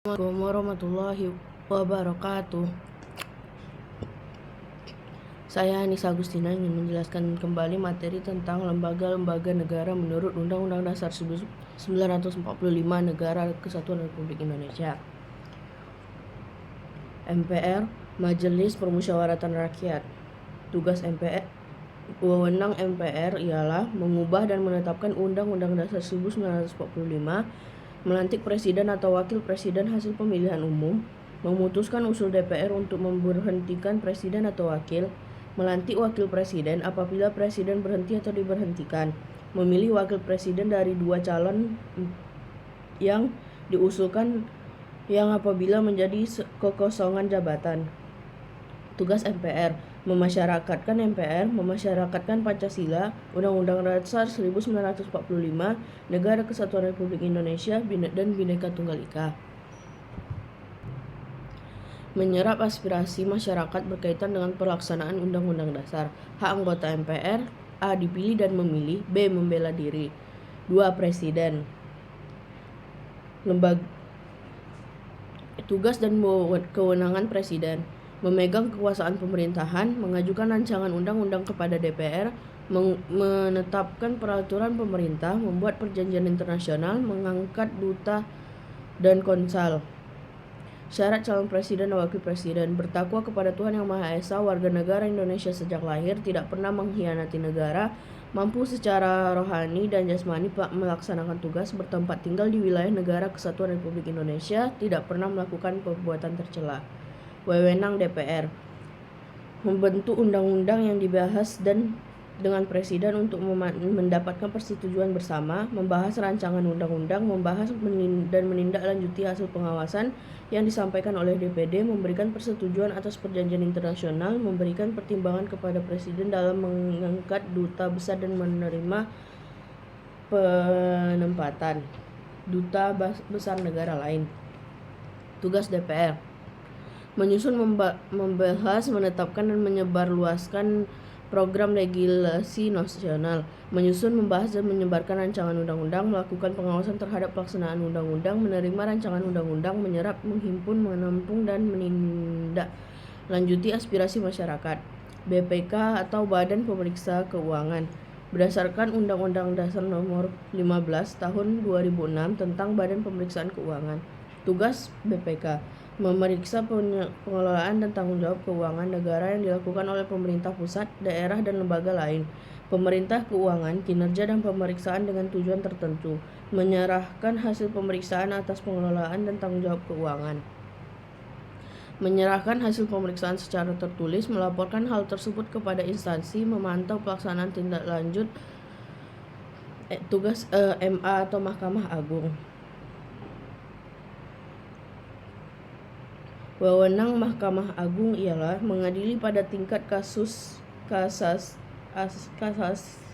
Assalamualaikum warahmatullahi wabarakatuh. Saya Anissa Agustina ingin menjelaskan kembali materi tentang lembaga-lembaga negara menurut Undang-Undang Dasar 1945 Negara Kesatuan Republik Indonesia. MPR, Majelis Permusyawaratan Rakyat. Tugas MPR, wewenang MPR ialah mengubah dan menetapkan Undang-Undang Dasar 1945, melantik presiden atau wakil presiden hasil pemilihan umum, memutuskan usul DPR untuk memberhentikan presiden atau wakil, melantik wakil presiden apabila presiden berhenti atau diberhentikan, memilih wakil presiden dari dua calon yang diusulkan yang apabila menjadi kekosongan jabatan. Tugas MPR, memasyarakatkan MPR, memasyarakatkan Pancasila, Undang-Undang Dasar 1945, Negara Kesatuan Republik Indonesia, dan Bhinneka Tunggal Ika. Menyerap aspirasi masyarakat berkaitan dengan pelaksanaan Undang-Undang Dasar. Hak anggota MPR: A. Dipilih dan memilih. B. Membela diri. 2. Presiden. Tugas dan kewenangan presiden: memegang kekuasaan pemerintahan, mengajukan rancangan undang-undang kepada DPR, menetapkan peraturan pemerintah, membuat perjanjian internasional, mengangkat duta dan konsal. Syarat calon presiden dan wakil presiden: bertakwa kepada Tuhan Yang Maha Esa, warga negara Indonesia sejak lahir, tidak pernah mengkhianati negara, mampu secara rohani dan jasmani melaksanakan tugas, bertempat tinggal di wilayah negara Kesatuan Republik Indonesia, tidak pernah melakukan perbuatan tercela. Wewenang DPR: membentuk undang-undang yang dibahas dengan presiden untuk mendapatkan persetujuan bersama, membahas rancangan undang-undang, membahas dan menindaklanjuti hasil pengawasan yang disampaikan oleh DPD, memberikan persetujuan atas perjanjian internasional, memberikan pertimbangan kepada presiden dalam mengangkat duta besar dan menerima penempatan duta besar negara lain. Tugas DPR: menyusun, membahas, menetapkan, dan menyebarluaskan program legislasi nasional, menyusun, membahas, dan menyebarkan rancangan undang-undang, melakukan pengawasan terhadap pelaksanaan undang-undang, menerima rancangan undang-undang, menyerap, menghimpun, menampung, dan menindaklanjuti aspirasi masyarakat. BPK atau Badan Pemeriksa Keuangan, berdasarkan Undang-Undang Dasar Nomor 15 Tahun 2006 tentang Badan Pemeriksaan Keuangan. Tugas BPK: memeriksa pengelolaan dan tanggung jawab keuangan negara yang dilakukan oleh pemerintah pusat, daerah, dan lembaga lain. Pemerintah keuangan, kinerja dan pemeriksaan dengan tujuan tertentu. Menyerahkan hasil pemeriksaan atas pengelolaan dan tanggung jawab keuangan. Menyerahkan hasil pemeriksaan secara tertulis, melaporkan hal tersebut kepada instansi, memantau pelaksanaan tindak lanjut. Tugas MA atau Mahkamah Agung. Wewenang Mahkamah Agung ialah mengadili pada tingkat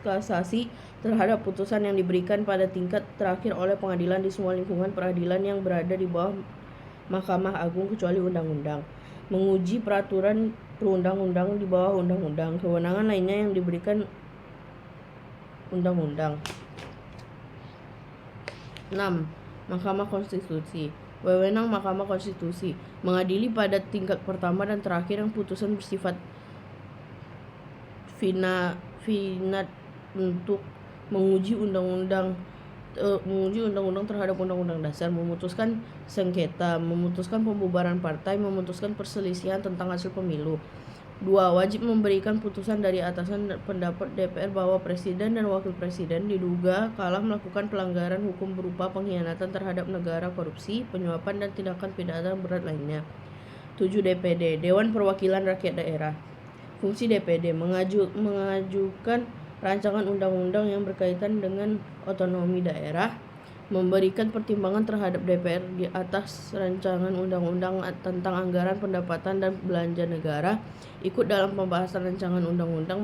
kasasi terhadap putusan yang diberikan pada tingkat terakhir oleh pengadilan di semua lingkungan peradilan yang berada di bawah Mahkamah Agung kecuali undang-undang. Menguji peraturan perundang-undang di bawah undang-undang. Kewenangan lainnya yang diberikan undang-undang. 6. Mahkamah Konstitusi. Wewenang Mahkamah Konstitusi: mengadili pada tingkat pertama dan terakhir yang putusan bersifat final untuk menguji undang-undang terhadap undang-undang dasar, memutuskan sengketa, memutuskan pembubaran partai, memutuskan perselisihan tentang hasil pemilu. 2. Wajib memberikan putusan dari atasan pendapat DPR bahwa presiden dan wakil presiden diduga kalah melakukan pelanggaran hukum berupa pengkhianatan terhadap negara, korupsi, penyuapan, dan tindakan pidana berat lainnya. 7. DPD, Dewan Perwakilan Rakyat Daerah. Fungsi DPD: mengajukan rancangan undang-undang yang berkaitan dengan otonomi daerah, memberikan pertimbangan terhadap DPR di atas rancangan undang-undang tentang anggaran pendapatan dan belanja negara, ikut dalam pembahasan rancangan undang-undang,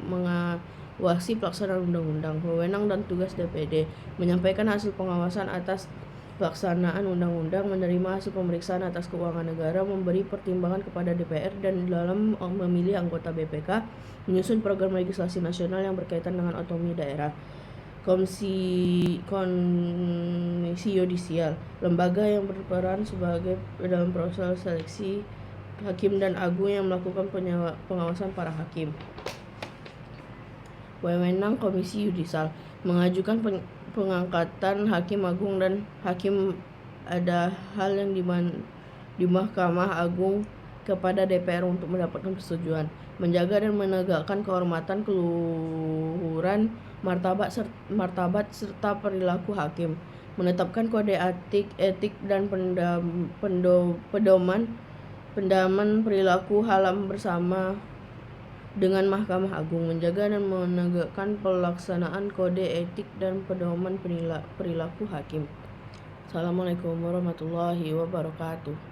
mengawasi pelaksanaan undang-undang. Wewenang dan tugas DPD: menyampaikan hasil pengawasan atas pelaksanaan undang-undang, menerima hasil pemeriksaan atas keuangan negara, memberi pertimbangan kepada DPR dan dalam memilih anggota BPK, menyusun program legislasi nasional yang berkaitan dengan otonomi daerah. Komisi Yudisial, lembaga yang berperan sebagai dalam proses seleksi hakim dan agung yang melakukan pengawasan para hakim. Wewenang Komisi Yudisial mengajukan pengangkatan hakim agung dan hakim ada hal yang di Mahkamah Agung kepada DPR untuk mendapatkan persetujuan, menjaga dan menegakkan kehormatan, keluhuran, martabat serta perilaku hakim, menetapkan kode etik dan pedoman perilaku halam bersama dengan Mahkamah Agung, menjaga dan menegakkan pelaksanaan kode etik dan pedoman perilaku hakim. Assalamualaikum warahmatullahi wabarakatuh.